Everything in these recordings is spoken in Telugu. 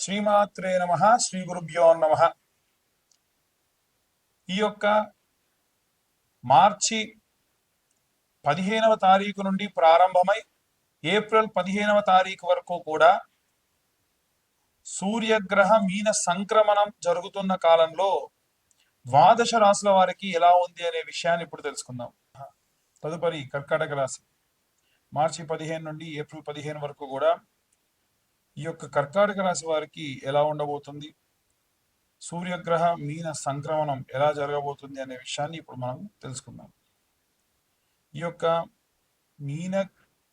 శ్రీమాత్రే నమ. శ్రీ గురుభ్యో నమ. ఈ యొక్క మార్చి 15వ తారీఖు నుండి ప్రారంభమై ఏప్రిల్ 15వ తారీఖు వరకు కూడా సూర్యగ్రహ మీన సంక్రమణం జరుగుతున్న కాలంలో ద్వాదశ రాశుల వారికి ఎలా ఉంది అనే విషయాన్ని ఇప్పుడు తెలుసుకుందాం. తదుపరి కర్కాటక రాశి మార్చి 15 నుండి ఏప్రిల్ 15 వరకు కూడా ఈ యొక్క కర్కాటక రాశి వారికి ఎలా ఉండబోతుంది, సూర్యగ్రహ మీన సంక్రమణం ఎలా జరగబోతుంది అనే విషయాన్ని ఇప్పుడు మనం తెలుసుకుందాం. ఈ యొక్క మీన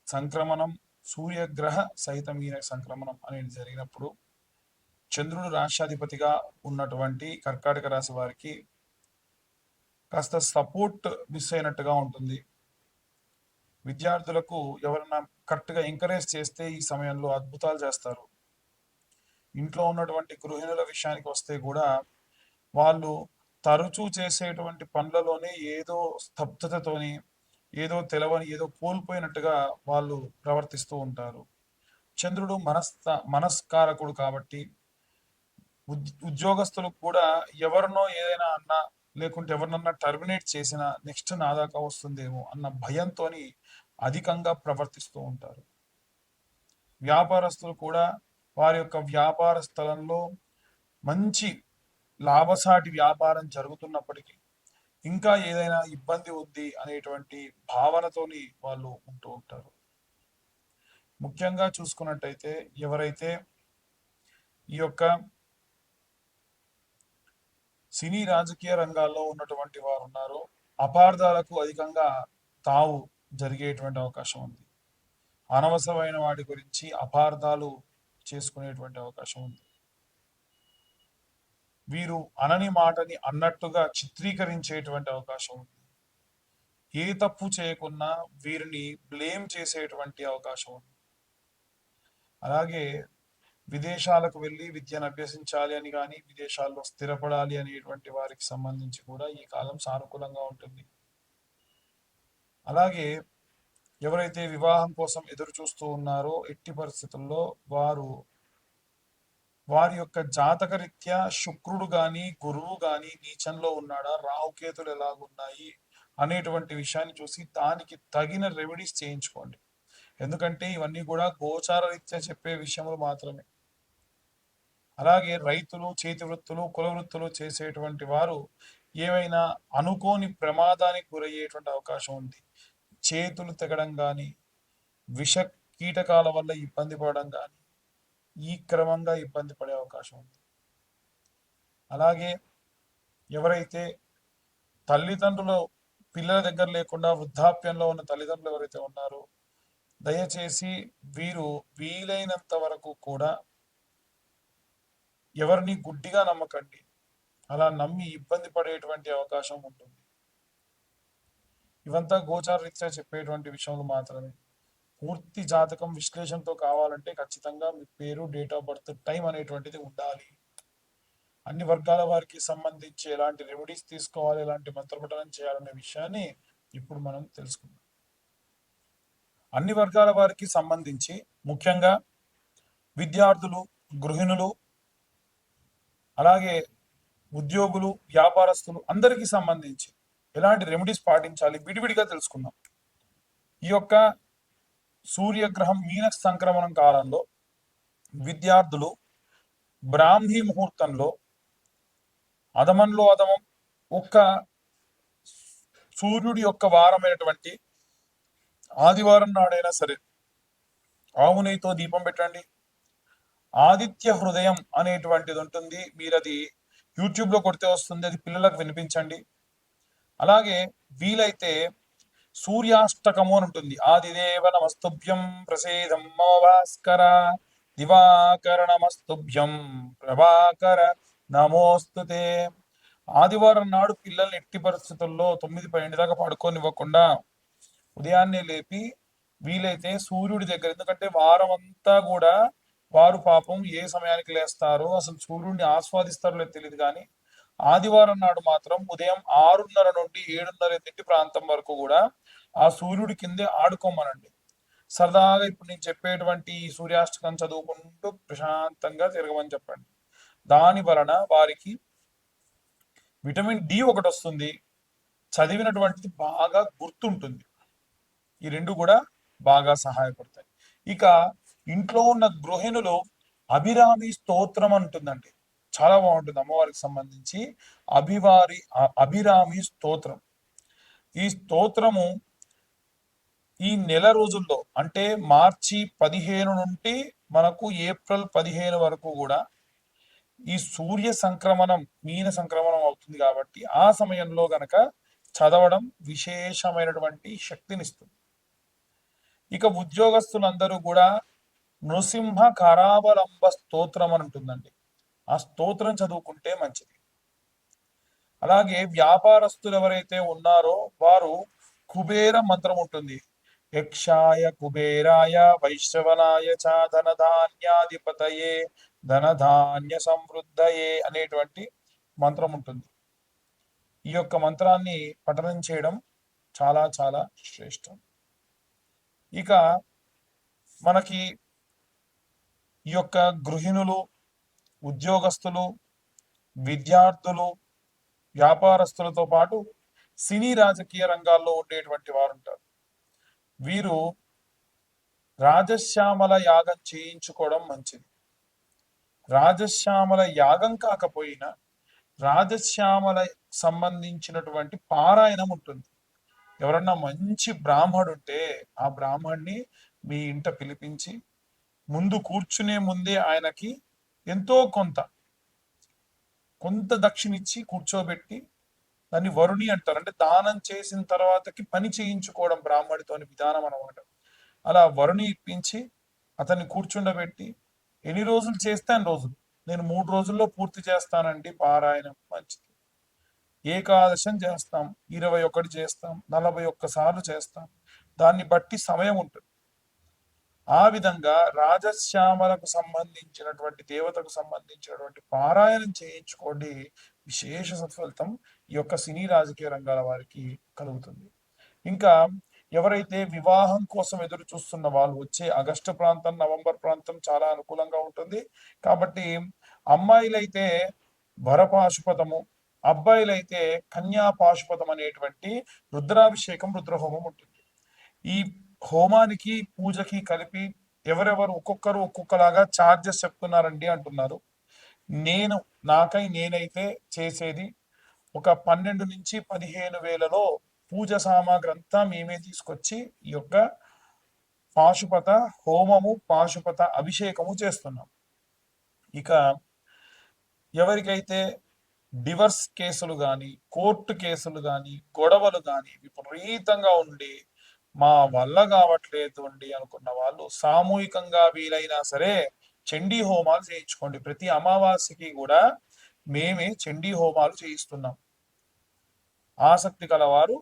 సంక్రమణం, సూర్యగ్రహ సహిత మీన సంక్రమణం అనేది జరిగినప్పుడు చంద్రుడు రాష్ట్రాధిపతిగా ఉన్నటువంటి కర్కాటక రాశి వారికి కాస్త సపోర్ట్ మిస్ అయినట్టుగా ఉంటుంది. విద్యార్థులకు ఎవరైనా కరెక్ట్గా ఎంకరేజ్ చేస్తే ఈ సమయంలో అద్భుతాలు చేస్తారు. ఇంట్లో ఉన్నటువంటి గృహిణుల విషయానికి వస్తే కూడా వాళ్ళు తరచూ చేసేటువంటి పనులలోనే ఏదో స్తబ్దతతోని, ఏదో తెలవని, ఏదో కోల్పోయినట్టుగా వాళ్ళు ప్రవర్తిస్తూ ఉంటారు. చంద్రుడు మనస్కారకుడు కాబట్టి ఉద్యోగస్తులకు కూడా ఎవరినో ఏదైనా అన్నా, లేకుంటే ఎవరినన్నా టర్మినేట్ చేసినా నెక్స్ట్ నా దాకా వస్తుందేమో అన్న భయంతో అధికంగా ప్రవర్తిస్తూ ఉంటారు. వ్యాపారస్తులు కూడా వారి యొక్క వ్యాపార స్థలంలో మంచి లాభసాటి వ్యాపారం జరుగుతున్నప్పటికీ ఇంకా ఏదైనా ఇబ్బంది ఉంది అనేటువంటి భావనతోని వాళ్ళు ఉంటూ ఉంటారు. ముఖ్యంగా చూసుకున్నట్టయితే ఎవరైతే ఈ యొక్క సినీ రాజకీయ రంగాల్లో ఉన్నటువంటి వారు ఉన్నారో అపార్థాలకు అధికంగా తావు జరిగేటువంటి అవకాశం ఉంది. అనవసరమైన వాటి గురించి అపార్థాలు చేసుకునేటువంటి అవకాశం ఉంది. వీరు అనని మాటని అన్నట్టుగా చిత్రీకరించేటువంటి అవకాశం ఉంది. ఏ తప్పు చేయకున్నా వీరిని బ్లేమ్ చేసేటువంటి అవకాశం ఉంది. అలాగే విదేశాలకు వెళ్ళి విద్యను అభ్యసించాలి అని కానీ, విదేశాల్లో స్థిరపడాలి అనేటువంటి వారికి సంబంధించి కూడా ఈ కాలం సానుకూలంగా ఉంటుంది. అలాగే ఎవరైతే వివాహం కోసం ఎదురు చూస్తూ ఉన్నారో ఎట్టి పరిస్థితుల్లో వారి యొక్క జాతక రీత్యా శుక్రుడు గాని, గురువు గాని నీచంలో ఉన్నాడా, రాహుకేతులు ఎలాగున్నాయి అనేటువంటి విషయాన్ని చూసి దానికి తగిన రెమెడీస్ చేయించుకోండి. ఎందుకంటే ఇవన్నీ కూడా గోచార రీత్యా చెప్పే విషయములు మాత్రమే. అలాగే రైతులు, చేతి వృత్తులు, కుల వృత్తులు చేసేటువంటి వారు ఏమైనా అనుకోని ప్రమాదానికి గురయ్యేటువంటి అవకాశం ఉంది. చేతులు తెగడం కానీ, విష కీటకాల వల్ల ఇబ్బంది పడడం కానీ ఈ క్రమంగా ఇబ్బంది పడే అవకాశం ఉంది. అలాగే ఎవరైతే తల్లిదండ్రులు పిల్లల దగ్గర లేకుండా వృద్ధాప్యంలో ఉన్న తల్లిదండ్రులు ఎవరైతే ఉన్నారో దయచేసి వీరు వీలైనంత వరకు కూడా ఎవరిని గుడ్డిగా నమ్మకండి. అలా నమ్మి ఇబ్బంది పడేటువంటి అవకాశం ఉంటుంది. ఇవంతా గోచార రీత్యా చెప్పేటువంటి విషయాలు మాత్రమే. పూర్తి జాతకం విశ్లేషణతో కావాలంటే ఖచ్చితంగా మీ పేరు, డేట్ ఆఫ్ బర్త్, టైం అనేటువంటిది ఉండాలి. అన్ని వర్గాల వారికి సంబంధించి ఎలాంటి రెమెడీస్ తీసుకోవాలి, ఎలాంటి మంత్రపఠనం చేయాలనే విషయాన్ని ఇప్పుడు మనం తెలుసుకుందాం. అన్ని వర్గాల వారికి సంబంధించి ముఖ్యంగా విద్యార్థులు, గృహిణులు, అలాగే ఉద్యోగులు, వ్యాపారస్తులు అందరికీ సంబంధించి ఎలాంటి రెమెడీస్ పాటించాలి విడివిడిగా తెలుసుకుందాం. ఈ యొక్క సూర్యగ్రహం మీన సంక్రమణం కాలంలో విద్యార్థులు బ్రాహ్మీ ముహూర్తంలో అధమంలో అధమం ఒక్క సూర్యుడి యొక్క వారమైనటువంటి ఆదివారం నాడైనా సరే ఆవు నెయ్యితో దీపం పెట్టండి. ఆదిత్య హృదయం అనేటువంటిది ఉంటుంది, మీరు అది యూట్యూబ్లో కొడితే వస్తుంది, అది పిల్లలకు వినిపించండి. అలాగే వీలైతే సూర్యాష్టకము అని ఉంటుంది. ఆదిదేవ నమస్తుభ్యం ప్రసేదం మమ భాస్కర, దివాకర నమస్తుభ్యం ప్రభాకర నమోస్తుతే. ఆదివారం నాడు పిల్లల్ని ఎట్టి పరిస్థితుల్లో 9-12 దాకా పడుకోనివ్వకుండా ఉదయాన్నే లేపి వీలైతే సూర్యుడి దగ్గర, ఎందుకంటే వారం అంతా కూడా వారు పాపం ఏ సమయానికి లేస్తారో అసలు సూర్యుడిని ఆస్వాదిస్తారో లేదు తెలియదు, కానీ ఆదివారం నాడు మాత్రం ఉదయం 6:30 నుండి 7:30 ప్రాంతం వరకు కూడా ఆ సూర్యుడి కిందే ఆడుకోమనండి. సరదాగా ఇప్పుడు నేను చెప్పేటువంటి ఈ సూర్యాష్టకం చదువుకుంటూ ప్రశాంతంగా తిరగమని చెప్పండి. దాని వలన వారికి విటమిన్ డి ఒకటి వస్తుంది, చదివినటువంటిది బాగా గుర్తుంటుంది. ఈ రెండు కూడా బాగా సహాయపడతాయి. ఇక ఇంట్లో ఉన్న గృహిణులు అభిరామి స్తోత్రం అంటుందండి, చాలా బాగుంటుంది అమ్మవారికి సంబంధించి. అభిరామి స్తోత్రం. ఈ స్తోత్రము ఈ నెల రోజుల్లో అంటే మార్చి 15 నుండి మనకు ఏప్రిల్ 15 వరకు కూడా ఈ సూర్య సంక్రమణం మీన సంక్రమణం అవుతుంది కాబట్టి ఆ సమయంలో గనక చదవడం విశేషమైనటువంటి శక్తినిస్తుంది. ఇక ఉద్యోగస్తులందరూ కూడా నృసింహ కరావలంబ స్తోత్రం అని ఉంటుందండి, ఆ స్తోత్రం చదువుకుంటే మంచిది. అలాగే వ్యాపారస్తులు ఎవరైతే ఉన్నారో వారు కుబేర మంత్రం ఉంటుంది. యక్షాయ కుబేరాయ వైశ్రవణాయ చ ధనధాన్యాధిపతయే ధనధాన్య సమృద్ధయే అనేటువంటి మంత్రం ఉంటుంది. ఈ యొక్క మంత్రాన్ని పఠనం చేయడం చాలా చాలా శ్రేష్టం. ఇక మనకి ఈ యొక్క గృహిణులు, ఉద్యోగస్తులు, విద్యార్థులు, వ్యాపారస్తులతో పాటు సినీ రాజకీయ రంగాల్లో ఉండేటువంటి వారు ఉంటారు. వీరు రాజశ్యామల యాగం చేయించుకోవడం మంచిది. రాజశ్యామల యాగం కాకపోయినా రాజశ్యామల సంబంధించినటువంటి పారాయణం ఉంటుంది. ఎవరన్నా మంచి బ్రాహ్మడు ఉంటే ఆ బ్రాహ్మణ్ణి మీ ఇంట పిలిపించి ముందు కూర్చునే ముందే ఆయనకి ఎంతో కొంత దక్షిణిచ్చి కూర్చోబెట్టి, దాన్ని వరుణి అంటారు, అంటే దానం చేసిన తర్వాతకి పని చేయించుకోవడం బ్రాహ్మడితోని విధానం అనమాట. అలా వరుణి ఇప్పించి అతన్ని కూర్చుండబెట్టి ఎన్ని రోజులు చేస్తే అన్ని రోజులు, నేను 3 రోజుల్లో పూర్తి చేస్తానండి పారాయణం, మంచిది. ఏకాదశం చేస్తాం, 21 చేస్తాం, 41 సార్లు చేస్తాం, దాన్ని బట్టి సమయం ఉంటుంది. ఆ విధంగా రాజశ్యామలకు సంబంధించినటువంటి దేవతకు సంబంధించినటువంటి పారాయణం చేయించుకోండి, విశేష సత్ఫలితం ఈ యొక్క సినీ రాజకీయ రంగాల వారికి కలుగుతుంది. ఇంకా ఎవరైతే వివాహం కోసం ఎదురు చూస్తున్న వాళ్ళు వచ్చే ఆగస్టు ప్రాంతం, నవంబర్ ప్రాంతం చాలా అనుకూలంగా ఉంటుంది. కాబట్టి అమ్మాయిలైతే వరపాశుపతము, అబ్బాయిలైతే కన్యా పాశుపతం అనేటువంటి రుద్రాభిషేకం, రుద్రహోమం ఉంటుంది. ఈ హోమానికి పూజకి కలిపి ఎవరెవరు ఒక్కొక్కరు ఒక్కొక్కలాగా ఛార్జెస్ చెప్తున్నారండి అంటున్నారు. నేనైతే చేసేది ఒక 12 నుంచి 15 వేలలో పూజ సామాగ్రి అంతా మేమే తీసుకొచ్చి ఈ యొక్క పాశుపత హోమము, పాశుపత అభిషేకము చేస్తున్నాం. ఇక ఎవరికైతే డివర్స్ కేసులు కానీ, కోర్టు కేసులు కానీ, గొడవలు కానీ విపరీతంగా ఉండి మా వల్ల కావట్లేదు అండి అనుకున్న వాళ్ళు సామూహికంగా వీలైనా సరే చండీ హోమాలు చేయించుకోండి. ప్రతి అమావాస్యకి కూడా మేమే చండీ హోమాలు చేయిస్తున్నాం. ఆసక్తి కలవారు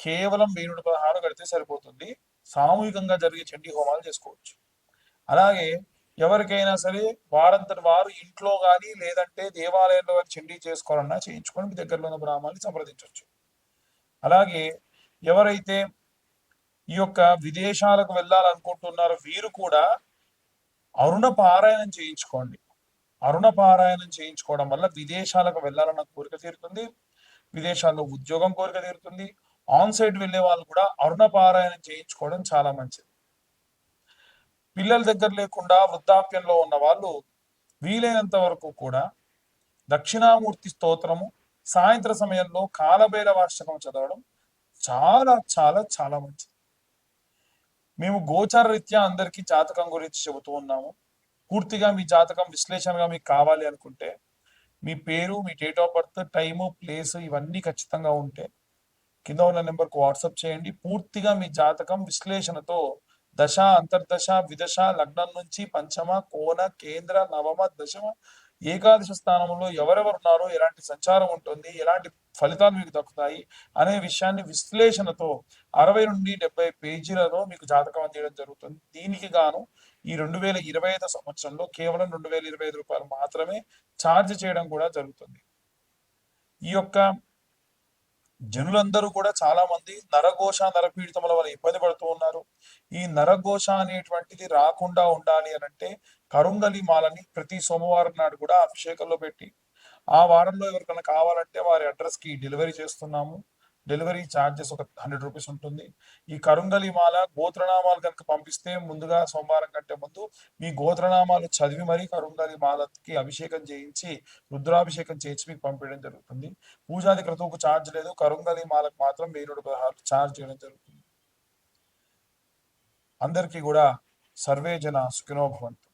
కేవలం 1016 కడితే సరిపోతుంది, సామూహికంగా జరిగే చండీ హోమాలు చేసుకోవచ్చు. అలాగే ఎవరికైనా సరే వారంతటి వారు ఇంట్లో కానీ లేదంటే దేవాలయంలో చండీ చేసుకోవాలన్నా చేయించుకొని మీ దగ్గరలో ఉన్న బ్రాహ్మణ్ణి సంప్రదించవచ్చు. అలాగే ఎవరైతే ఈ యొక్క విదేశాలకు వెళ్ళాలనుకుంటున్నారో వీరు కూడా అరుణ పారాయణం చేయించుకోండి. అరుణ పారాయణం చేయించుకోవడం వల్ల విదేశాలకు వెళ్ళాలన్న కోరిక తీరుతుంది, విదేశాల్లో ఉద్యోగం కోరిక తీరుతుంది. ఆన్ సైడ్ వెళ్ళే వాళ్ళు కూడా అరుణ పారాయణం చేయించుకోవడం చాలా మంచిది. పిల్లల దగ్గర లేకుండా వృద్ధాప్యంలో ఉన్న వాళ్ళు వీలైనంత వరకు కూడా దక్షిణామూర్తి స్తోత్రము, సాయంత్ర సమయంలో కాలభైరవ వార్షికం చదవడం చాలా చాలా చాలా మంచిది. మేము గోచార రీత్యా అందరికీ జాతకం గురించి చెబుతూ ఉన్నాము. పూర్తిగా మీ జాతకం విశ్లేషణగా మీకు కావాలి అనుకుంటే మీ పేరు, మీ date of birth, time, place ఇవన్నీ ఖచ్చితంగా ఉంటే కింద ఉన్న నెంబర్కు వాట్సాప్ చేయండి. పూర్తిగా మీ జాతకం విశ్లేషణతో దశ, అంతర్దశ, విదశ, లగ్నం నుంచి పంచమ, కోణ, కేంద్ర, నవమ, దశమ, ఏకాదశ స్థానంలో ఎవరెవరున్నారో, ఎలాంటి సంచారం ఉంటుంది, ఎలాంటి ఫలితాలు మీకు దక్కుతాయి అనే విషయాన్ని విశ్లేషణతో 60 నుండి 70 పేజీలలో మీకు జాతకం అందించడం జరుగుతుంది. దీనికి గాను ఈ 2025 సంవత్సరంలో కేవలం 2025 రూపాయలు మాత్రమే ఛార్జ్ చేయడం కూడా జరుగుతుంది. ఈ యొక్క జనులందరూ కూడా చాలా మంది నరఘోష నరపీడితముల వల్ల ఇబ్బంది పడుతూ ఉన్నారు. ఈ నరఘోష అనేటువంటిది రాకుండా ఉండాలి అని అంటే కరుంగలి మాలని ప్రతి సోమవారం నాడు కూడా అభిషేకంలో పెట్టి ఆ వారంలో ఎవరికైనా కావాలంటే వారి అడ్రస్ కి డెలివరీ చేస్తున్నాము. డెలివరీ ఛార్జెస్ ఒక 100 రూపీస్ ఉంటుంది. ఈ కరుంగలి మాల గోత్రనామాలు కనుక పంపిస్తే ముందుగా సోమవారం కంటే ముందు మీ గోత్రనామాలు చదివి మరీ కరుంగలి మాలకి అభిషేకం చేయించి రుద్రాభిషేకం చేయించి మీకు పంపించడం జరుగుతుంది. పూజాది క్రతువుకు ఛార్జ్ లేదు. కరుంగలి మాలకు మాత్రం 1016 ఛార్జ్ చేయడం జరుగుతుంది. అందరికీ కూడా సర్వే జన సుఖినో భవంతు.